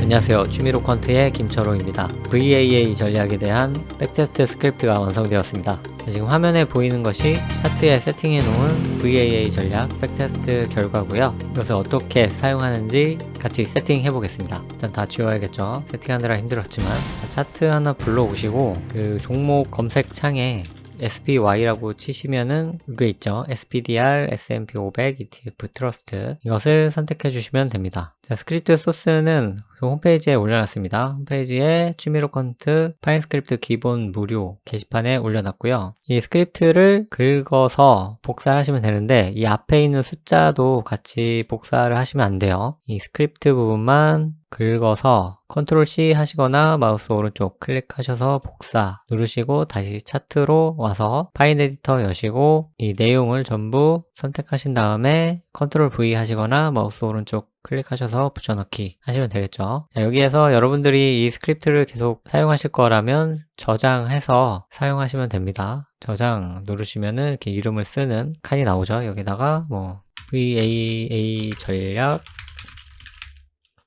안녕하세요. 취미로 퀀트의 김철호입니다. VAA 전략에 대한 백테스트 스크립트가 완성되었습니다. 지금 화면에 보이는 것이 차트에 세팅해 놓은 VAA 전략 백테스트 결과고요. 이것을 어떻게 사용하는지 같이 세팅해 보겠습니다. 일단 다 지워야겠죠. 세팅하느라 힘들었지만 차트 하나 불러오시고 그 종목 검색 창에 SPY라고 치시면은 이거 있죠. SPDR, S&P 500, ETF 트러스트 이것을 선택해 주시면 됩니다. 자, 스크립트 소스는 홈페이지에 올려놨습니다. 홈페이지에 취미로 퀀트 파인 스크립트 기본 무료 게시판에 올려놨고요. 이 스크립트를 긁어서 복사를 하시면 되는데 이 앞에 있는 숫자도 같이 복사를 하시면 안 돼요. 이 스크립트 부분만 긁어서 컨트롤 C 하시거나 마우스 오른쪽 클릭하셔서 복사 누르시고 다시 차트로 와서 파인 에디터 여시고 이 내용을 전부 선택하신 다음에 컨트롤 V 하시거나 마우스 오른쪽 클릭하셔서 붙여넣기 하시면 되겠죠. 자, 여기에서 여러분들이 이 스크립트를 계속 사용하실 거라면 저장해서 사용하시면 됩니다. 저장 누르시면은 이렇게 이름을 쓰는 칸이 나오죠. 여기다가 뭐 VAA 전략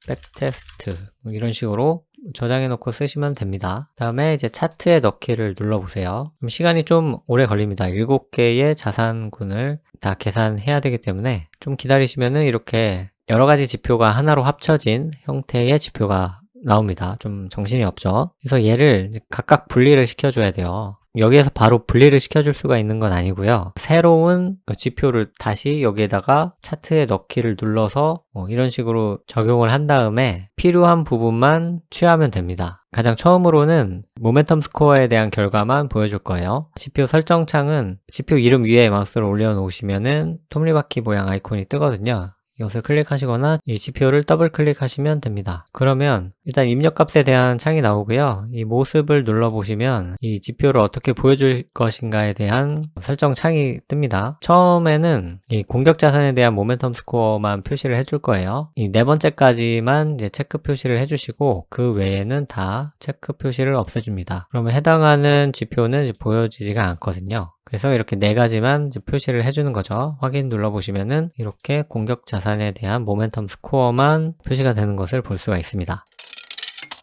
백테스트 이런 식으로 저장해 놓고 쓰시면 됩니다. 그 다음에 이제 차트에 넣기를 눌러보세요. 시간이 좀 오래 걸립니다. 7개의 자산군을 다 계산해야 되기 때문에 좀 기다리시면은 이렇게 여러 가지 지표가 하나로 합쳐진 형태의 지표가 나옵니다. 좀 정신이 없죠. 그래서 얘를 각각 분리를 시켜줘야 돼요. 여기에서 바로 분리를 시켜줄 수가 있는 건 아니고요. 새로운 지표를 다시 여기에다가 차트에 넣기를 눌러서 이런 식으로 적용을 한 다음에 필요한 부분만 취하면 됩니다. 가장 처음으로는 모멘텀 스코어에 대한 결과만 보여줄 거예요. 지표 설정 창은 지표 이름 위에 마우스를 올려놓으시면은 톱니바퀴 모양 아이콘이 뜨거든요. 이것을 클릭하시거나 이 지표를 더블 클릭하시면 됩니다. 그러면 일단 입력값에 대한 창이 나오고요. 이 모습을 눌러보시면 이 지표를 어떻게 보여줄 것인가에 대한 설정 창이 뜹니다. 처음에는 이 공격 자산에 대한 모멘텀 스코어만 표시를 해줄 거예요. 이 네 번째까지만 이제 체크 표시를 해주시고 그 외에는 다 체크 표시를 없애줍니다. 그러면 해당하는 지표는 이제 보여지지가 않거든요. 그래서 이렇게 네 가지만 이제 표시를 해주는 거죠. 확인 눌러보시면은 이렇게 공격 자산에 대한 모멘텀 스코어만 표시가 되는 것을 볼 수가 있습니다.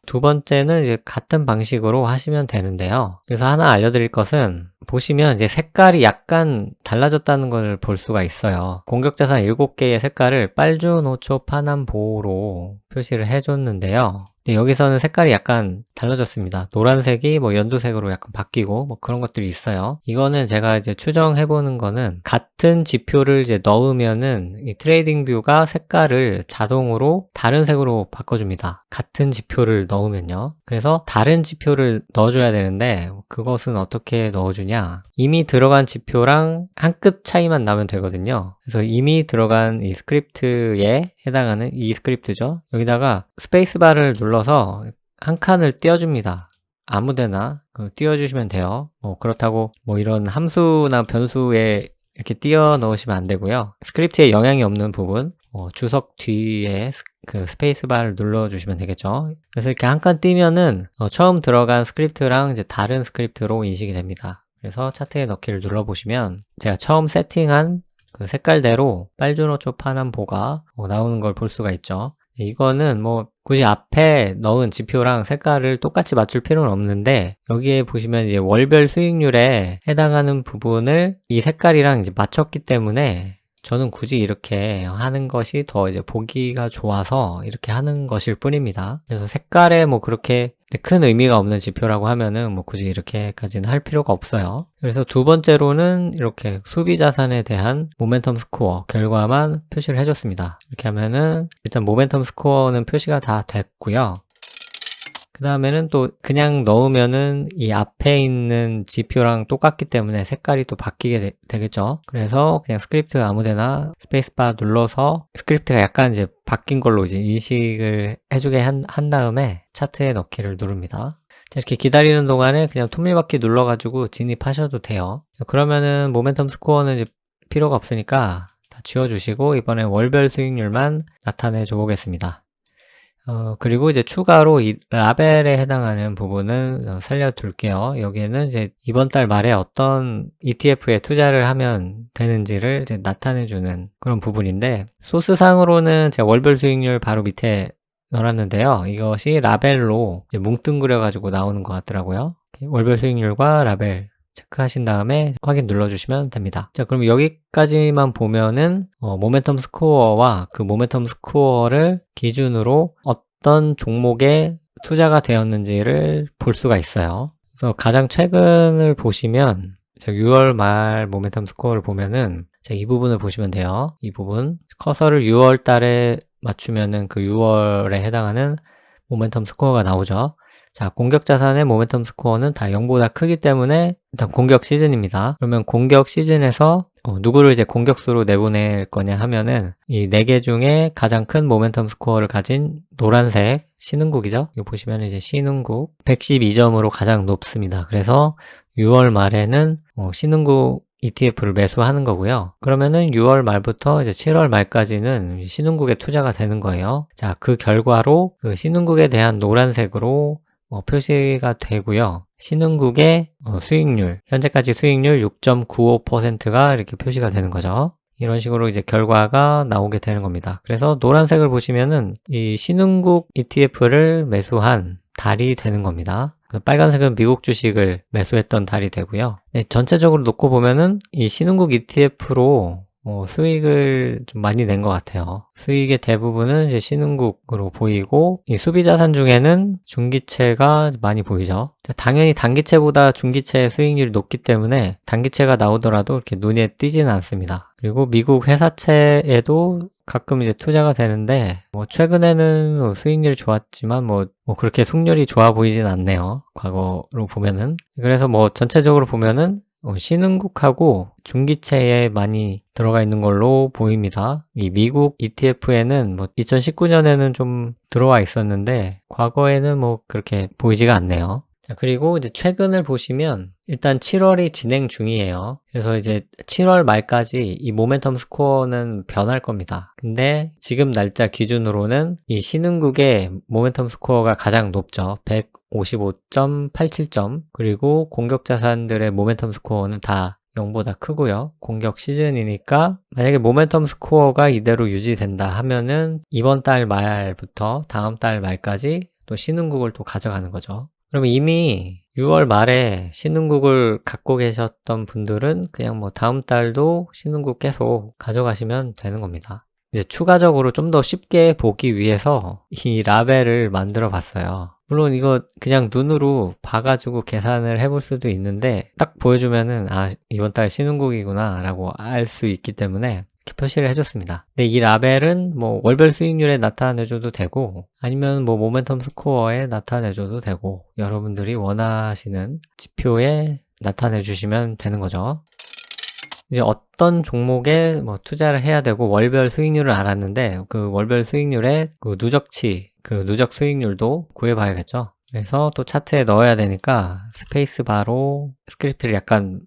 두 번째는 이제 같은 방식으로 하시면 되는데요. 그래서 하나 알려드릴 것은 보시면 이제 색깔이 약간 달라졌다는 걸 볼 수가 있어요. 공격자산 7개의 색깔을 빨주, 노초, 파남, 보호로 표시를 해줬는데요. 여기서는 색깔이 약간 달라졌습니다. 노란색이 뭐 연두색으로 약간 바뀌고 뭐 그런 것들이 있어요. 이거는 제가 이제 추정해보는 거는 같은 지표를 이제 넣으면은 이 트레이딩 뷰가 색깔을 자동으로 다른 색으로 바꿔줍니다. 같은 지표를 넣으면요. 그래서 다른 지표를 넣어줘야 되는데 그것은 어떻게 넣어주냐. 이미 들어간 지표랑 한 끗 차이만 나면 되거든요. 그래서 이미 들어간 이 스크립트에 해당하는 이 스크립트죠. 여기다가 스페이스바를 눌러서 한 칸을 띄워줍니다. 아무데나 띄워주시면 돼요. 그렇다고 뭐 이런 함수나 변수에 이렇게 띄워 넣으시면 안 되고요. 스크립트에 영향이 없는 부분 주석 뒤에 그 스페이스바를 눌러주시면 되겠죠. 그래서 이렇게 한 칸 띄면은 처음 들어간 스크립트랑 이제 다른 스크립트로 인식이 됩니다. 그래서 차트에 넣기를 눌러보시면 제가 처음 세팅한 그 색깔대로 빨주노초 파남 보가 나오는 걸 볼 수가 있죠. 이거는 뭐 굳이 앞에 넣은 지표랑 색깔을 똑같이 맞출 필요는 없는데 여기에 보시면 이제 월별 수익률에 해당하는 부분을 이 색깔이랑 이제 맞췄기 때문에 저는 굳이 이렇게 하는 것이 더 이제 보기가 좋아서 이렇게 하는 것일 뿐입니다. 그래서 색깔에 뭐 그렇게 큰 의미가 없는 지표라고 하면은 뭐 굳이 이렇게까지는 할 필요가 없어요. 그래서 두 번째로는 이렇게 수비 자산에 대한 모멘텀 스코어 결과만 표시를 해줬습니다. 이렇게 하면은 일단 모멘텀 스코어는 표시가 다 됐고요. 그 다음에는 또 그냥 넣으면은 이 앞에 있는 지표랑 똑같기 때문에 색깔이 또 바뀌게 되겠죠. 그래서 그냥 스크립트 아무데나 스페이스바 눌러서 스크립트가 약간 이제 바뀐 걸로 이제 인식을 해주게 한 다음에 차트에 넣기를 누릅니다. 이렇게 기다리는 동안에 그냥 톱니바퀴 눌러가지고 진입하셔도 돼요. 그러면은 모멘텀 스코어는 이제 필요가 없으니까 다 지워주시고 이번에 월별 수익률만 나타내 줘 보겠습니다. 그리고 이제 추가로 이 라벨에 해당하는 부분은 살려둘게요. 여기에는 이제 이번 달 말에 어떤 ETF에 투자를 하면 되는지를 이제 나타내주는 그런 부분인데, 소스상으로는 제가 월별 수익률 바로 밑에 넣어놨는데요. 이것이 라벨로 이제 뭉뚱그려 가지고 나오는 것 같더라고요. 월별 수익률과 라벨 체크하신 다음에 확인 눌러주시면 됩니다. 자, 그럼 여기까지만 보면은 모멘텀 스코어와 그 모멘텀 스코어를 기준으로 어떤 종목에 투자가 되었는지를 볼 수가 있어요. 그래서 가장 최근을 보시면 6월 말 모멘텀 스코어를 보면은 이 부분을 보시면 돼요. 이 부분 커서를 6월 달에 맞추면은 그 6월에 해당하는 모멘텀 스코어가 나오죠. 자, 공격 자산의 모멘텀 스코어는 다 0보다 크기 때문에 일단 공격 시즌입니다. 그러면 공격 시즌에서 누구를 이제 공격수로 내보낼 거냐 하면은 이 4개 중에 가장 큰 모멘텀 스코어를 가진 노란색 신흥국이죠. 여기 보시면 이제 신흥국 112점으로 가장 높습니다. 그래서 6월 말에는 신흥국 ETF를 매수하는 거고요. 그러면은 6월 말부터 이제 7월 말까지는 신흥국에 투자가 되는 거예요. 자, 그 결과로 그 신흥국에 대한 노란색으로 표시가 되고요. 신흥국의 수익률, 현재까지 수익률 6.95%가 이렇게 표시가 되는 거죠. 이런 식으로 이제 결과가 나오게 되는 겁니다. 그래서 노란색을 보시면은 이 신흥국 ETF를 매수한 달이 되는 겁니다. 빨간색은 미국 주식을 매수했던 달이 되고요. 네, 전체적으로 놓고 보면은 이 신흥국 ETF로 수익을 좀 많이 낸 것 같아요. 수익의 대부분은 이제 신흥국으로 보이고, 이 수비자산 중에는 중기채가 많이 보이죠. 당연히 단기채보다 중기채의 수익률이 높기 때문에 단기채가 나오더라도 이렇게 눈에 띄지는 않습니다. 그리고 미국 회사채에도 가끔 이제 투자가 되는데, 최근에는 수익률이 좋았지만, 그렇게 숙률이 좋아 보이진 않네요. 과거로 보면은. 그래서 전체적으로 보면은, 신흥국하고 중기채에 많이 들어가 있는 걸로 보입니다. 이 미국 ETF에는 2019년에는 좀 들어와 있었는데 과거에는 그렇게 보이지가 않네요. 자, 그리고 이제 최근을 보시면 일단 7월이 진행 중이에요. 그래서 이제 7월 말까지 이 모멘텀 스코어는 변할 겁니다. 근데 지금 날짜 기준으로는 이 신흥국의 모멘텀 스코어가 가장 높죠. 155.87점. 그리고 공격 자산들의 모멘텀 스코어는 다 0보다 크고요. 공격 시즌이니까 만약에 모멘텀 스코어가 이대로 유지된다 하면은 이번 달 말부터 다음 달 말까지 또 신흥국을 또 가져가는 거죠. 그러면 이미 6월 말에 신흥국을 갖고 계셨던 분들은 그냥 다음 달도 신흥국 계속 가져가시면 되는 겁니다. 이제 추가적으로 좀 더 쉽게 보기 위해서 이 라벨을 만들어 봤어요. 물론 이거 그냥 눈으로 봐가지고 계산을 해볼 수도 있는데 딱 보여주면은 이번 달 신흥국이구나 라고 알 수 있기 때문에 이렇게 표시를 해줬습니다. 근데 이 라벨은 월별 수익률에 나타내줘도 되고 아니면 모멘텀 스코어에 나타내줘도 되고 여러분들이 원하시는 지표에 나타내 주시면 되는 거죠. 이제 어떤 종목에 투자를 해야 되고 월별 수익률을 알았는데 그 월별 수익률의 그 누적치, 그 누적 수익률도 구해봐야겠죠. 그래서 또 차트에 넣어야 되니까 스페이스 바로 스크립트를 약간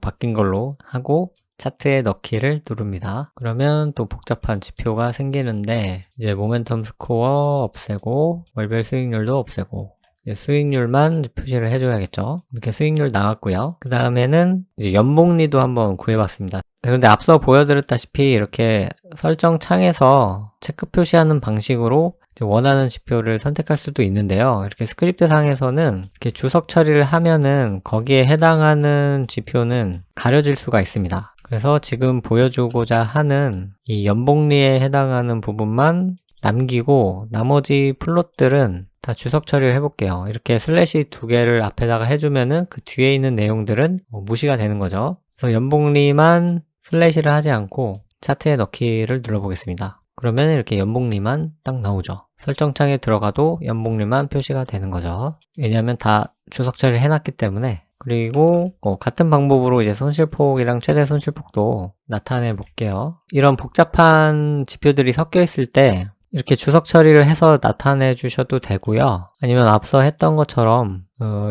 바뀐 걸로 하고 차트에 넣기를 누릅니다. 그러면 또 복잡한 지표가 생기는데 이제 모멘텀 스코어 없애고 월별 수익률도 없애고 수익률만 표시를 해줘야겠죠. 이렇게 수익률 나왔고요. 그 다음에는 이제 연복리도 한번 구해봤습니다. 그런데 앞서 보여드렸다시피 이렇게 설정 창에서 체크 표시하는 방식으로 원하는 지표를 선택할 수도 있는데요. 이렇게 스크립트 상에서는 이렇게 주석 처리를 하면은 거기에 해당하는 지표는 가려질 수가 있습니다. 그래서 지금 보여주고자 하는 이 연복리에 해당하는 부분만 남기고 나머지 플롯들은 다 주석 처리를 해볼게요. 이렇게 슬래시 2개를 앞에다가 해주면은 그 뒤에 있는 내용들은 무시가 되는 거죠. 그래서 연복리만 슬래시를 하지 않고 차트에 넣기를 눌러보겠습니다. 그러면 이렇게 연복리만 딱 나오죠. 설정창에 들어가도 연복리만 표시가 되는 거죠. 왜냐하면 다 주석 처리를 해놨기 때문에. 그리고 같은 방법으로 이제 손실폭이랑 최대 손실폭도 나타내 볼게요. 이런 복잡한 지표들이 섞여 있을 때 이렇게 주석 처리를 해서 나타내 주셔도 되고요. 아니면 앞서 했던 것처럼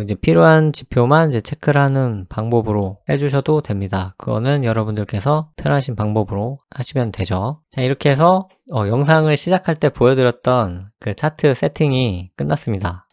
이제 필요한 지표만 이제 체크를 하는 방법으로 해주셔도 됩니다. 그거는 여러분들께서 편하신 방법으로 하시면 되죠. 자, 이렇게 해서 영상을 시작할 때 보여드렸던 그 차트 세팅이 끝났습니다.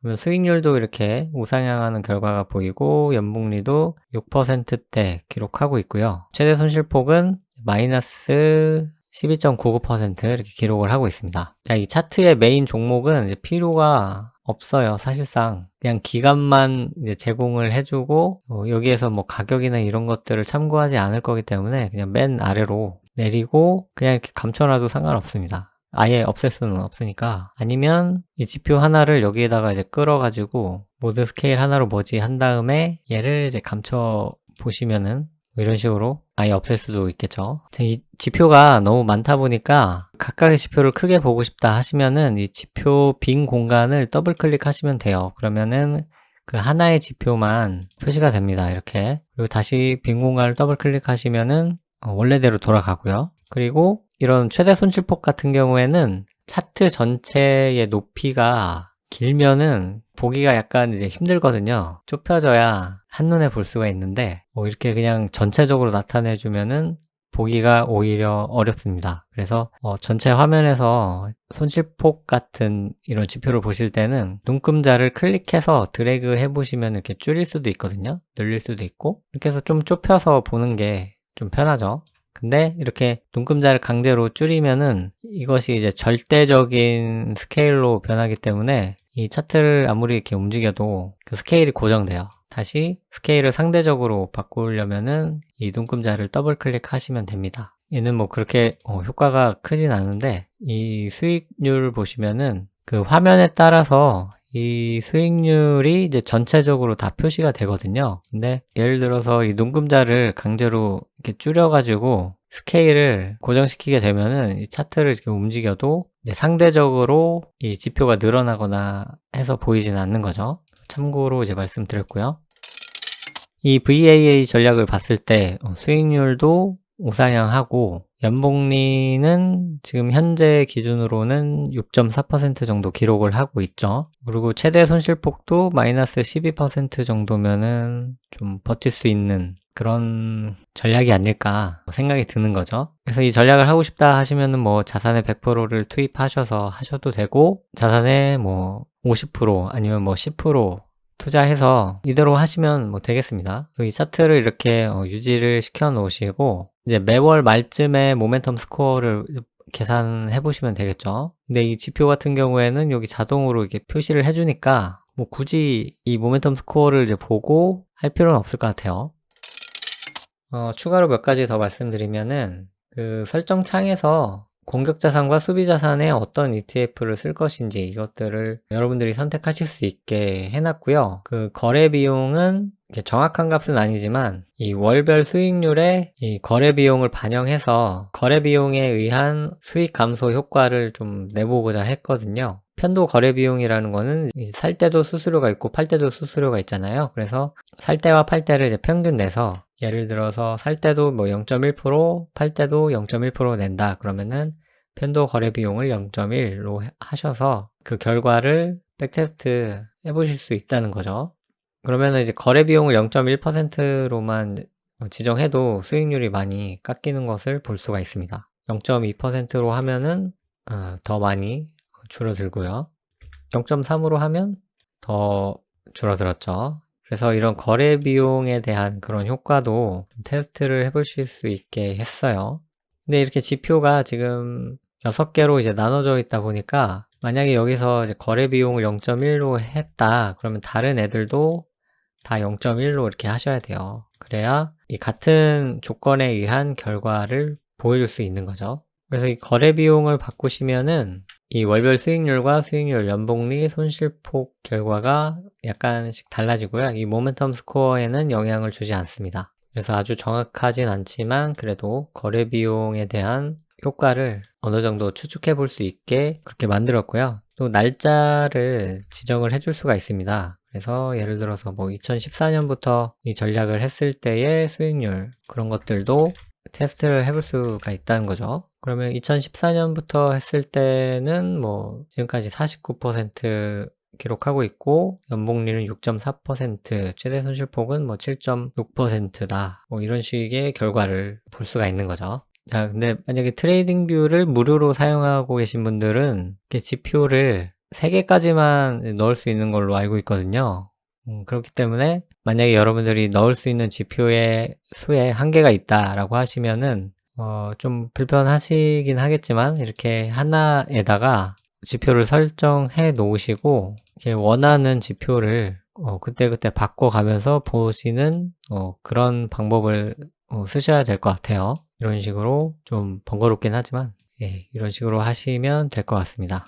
그러면 수익률도 이렇게 우상향하는 결과가 보이고 연복리도 6%대 기록하고 있고요. 최대 손실폭은 마이너스 12.99% 이렇게 기록을 하고 있습니다. 자, 이 차트의 메인 종목은 이제 필요가 없어요. 사실상 그냥 기간만 이제 제공을 해주고 여기에서 뭐 가격이나 이런 것들을 참고하지 않을 거기 때문에 그냥 맨 아래로 내리고 그냥 이렇게 감춰놔도 상관없습니다. 아예 없앨 수는 없으니까. 아니면 이 지표 하나를 여기에다가 이제 끌어가지고 모드 스케일 하나로 뭐지 한 다음에 얘를 이제 감춰 보시면은 이런 식으로 아예 없앨 수도 있겠죠. 이 지표가 너무 많다 보니까 각각의 지표를 크게 보고 싶다 하시면은 이 지표 빈 공간을 더블 클릭하시면 돼요. 그러면은 그 하나의 지표만 표시가 됩니다. 이렇게. 그리고 다시 빈 공간을 더블 클릭하시면은 원래대로 돌아가고요. 그리고 이런 최대 손실폭 같은 경우에는 차트 전체의 높이가 길면은 보기가 약간 이제 힘들거든요. 좁혀져야 한눈에 볼 수가 있는데 이렇게 그냥 전체적으로 나타내주면은 보기가 오히려 어렵습니다. 그래서 전체 화면에서 손실폭 같은 이런 지표를 보실 때는 눈금자를 클릭해서 드래그 해보시면 이렇게 줄일 수도 있거든요. 늘릴 수도 있고 이렇게 해서 좀 좁혀서 보는 게 좀 편하죠. 근데 이렇게 눈금자를 강제로 줄이면은 이것이 이제 절대적인 스케일로 변하기 때문에 이 차트를 아무리 이렇게 움직여도 그 스케일이 고정돼요. 다시 스케일을 상대적으로 바꾸려면은 이 눈금자를 더블 클릭하시면 됩니다. 얘는 뭐 그렇게 효과가 크진 않은데 이 수익률 보시면은 그 화면에 따라서 이 수익률이 이제 전체적으로 다 표시가 되거든요. 근데 예를 들어서 이 눈금자를 강제로 이렇게 줄여가지고 스케일을 고정시키게 되면은 이 차트를 이렇게 움직여도 이제 상대적으로 이 지표가 늘어나거나 해서 보이지는 않는 거죠. 참고로 이제 말씀드렸고요. 이 VAA 전략을 봤을 때 수익률도 우상향하고 연복리는 지금 현재 기준으로는 6.4% 정도 기록을 하고 있죠. 그리고 최대 손실폭도 마이너스 12% 정도면은 좀 버틸 수 있는 그런 전략이 아닐까 생각이 드는 거죠. 그래서 이 전략을 하고 싶다 하시면은 뭐 자산의 100%를 투입하셔서 하셔도 되고 자산의 뭐 50% 아니면 뭐 10% 투자해서 이대로 하시면 뭐 되겠습니다. 이 차트를 이렇게 유지를 시켜 놓으시고 이제 매월 말쯤에 모멘텀 스코어를 계산해 보시면 되겠죠. 근데 이 지표 같은 경우에는 여기 자동으로 이렇게 표시를 해주니까 뭐 굳이 이 모멘텀 스코어를 이제 보고 할 필요는 없을 것 같아요. 추가로 몇 가지 더 말씀드리면은 그 설정 창에서 공격자산과 수비자산에 어떤 ETF를 쓸 것인지 이것들을 여러분들이 선택하실 수 있게 해놨고요. 그 거래 비용은 정확한 값은 아니지만 이 월별 수익률에 이 거래 비용을 반영해서 거래 비용에 의한 수익 감소 효과를 좀 내보고자 했거든요. 편도 거래 비용이라는 거는 살 때도 수수료가 있고 팔 때도 수수료가 있잖아요. 그래서 살 때와 팔 때를 이제 평균 내서 예를 들어서 살 때도 뭐 0.1%, 팔 때도 0.1% 낸다. 그러면은 편도 거래 비용을 0.1로 하셔서 그 결과를 백테스트 해보실 수 있다는 거죠. 그러면은 이제 거래 비용을 0.1%로만 지정해도 수익률이 많이 깎이는 것을 볼 수가 있습니다. 0.2%로 하면은 더 많이 줄어들고요. 0.3으로 하면 더 줄어들었죠. 그래서 이런 거래 비용에 대한 그런 효과도 테스트를 해보실 수 있게 했어요. 근데 이렇게 지표가 지금 6개로 이제 나눠져 있다 보니까 만약에 여기서 이제 거래 비용을 0.1로 했다 그러면 다른 애들도 다 0.1로 이렇게 하셔야 돼요. 그래야 이 같은 조건에 의한 결과를 보여줄 수 있는 거죠. 그래서 이 거래 비용을 바꾸시면은 이 월별 수익률과 수익률, 연복리, 손실폭 결과가 약간씩 달라지고요. 이 모멘텀 스코어에는 영향을 주지 않습니다. 그래서 아주 정확하진 않지만 그래도 거래 비용에 대한 효과를 어느 정도 추측해 볼 수 있게 그렇게 만들었고요. 또 날짜를 지정을 해줄 수가 있습니다. 그래서 예를 들어서 뭐 2014년부터 이 전략을 했을 때의 수익률 그런 것들도 테스트를 해볼 수가 있다는 거죠. 그러면 2014년부터 했을 때는 뭐 지금까지 49% 기록하고 있고 연복리는 6.4%, 최대 손실폭은 뭐 7.6%다. 뭐 이런 식의 결과를 볼 수가 있는 거죠. 자, 근데 만약에 트레이딩 뷰를 무료로 사용하고 계신 분들은 이렇게 지표를 3개까지만 넣을 수 있는 걸로 알고 있거든요. 그렇기 때문에 만약에 여러분들이 넣을 수 있는 지표의 수에 한계가 있다라고 하시면은 좀 불편하시긴 하겠지만 이렇게 하나에다가 지표를 설정해 놓으시고 이렇게 원하는 지표를 그때그때 바꿔가면서 보시는 그런 방법을 쓰셔야 될 것 같아요. 이런 식으로 좀 번거롭긴 하지만 예, 이런 식으로 하시면 될 것 같습니다.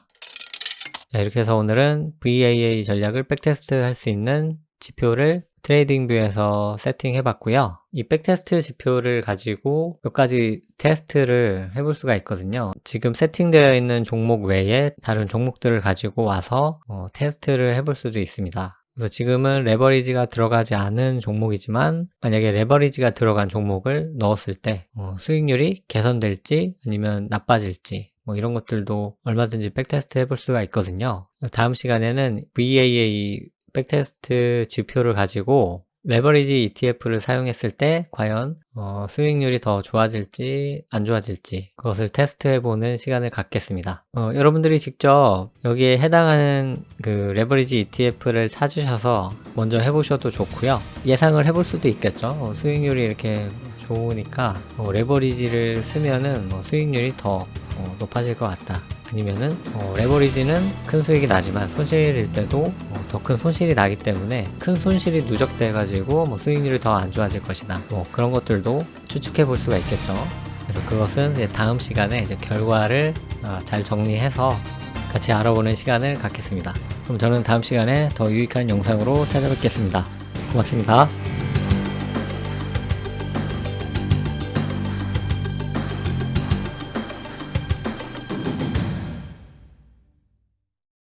자, 이렇게 해서 오늘은 VAA 전략을 백테스트 할 수 있는 지표를 트레이딩 뷰에서 세팅해 봤고요. 이 백테스트 지표를 가지고 몇 가지 테스트를 해볼 수가 있거든요. 지금 세팅되어 있는 종목 외에 다른 종목들을 가지고 와서 테스트를 해볼 수도 있습니다. 그래서 지금은 레버리지가 들어가지 않은 종목이지만 만약에 레버리지가 들어간 종목을 넣었을 때 수익률이 개선될지 아니면 나빠질지 이런 것들도 얼마든지 백테스트 해볼 수가 있거든요. 다음 시간에는 VAA 백테스트 지표를 가지고 레버리지 ETF를 사용했을 때 과연 수익률이 더 좋아질지 안 좋아질지 그것을 테스트해보는 시간을 갖겠습니다. 여러분들이 직접 여기에 해당하는 그 레버리지 ETF를 찾으셔서 먼저 해보셔도 좋고요. 예상을 해볼 수도 있겠죠. 수익률이 이렇게 좋으니까 레버리지를 쓰면은 수익률이 더 높아질 것 같다. 아니면은 레버리지는 큰 수익이 나지만 손실일 때도 더 큰 손실이 나기 때문에 큰 손실이 누적돼 가지고 수익률이 더 안 좋아질 것이다. 그런 것들도 추측해 볼 수가 있겠죠. 그래서 그것은 이제 다음 시간에 이제 결과를 잘 정리해서 같이 알아보는 시간을 갖겠습니다. 그럼 저는 다음 시간에 더 유익한 영상으로 찾아뵙겠습니다. 고맙습니다.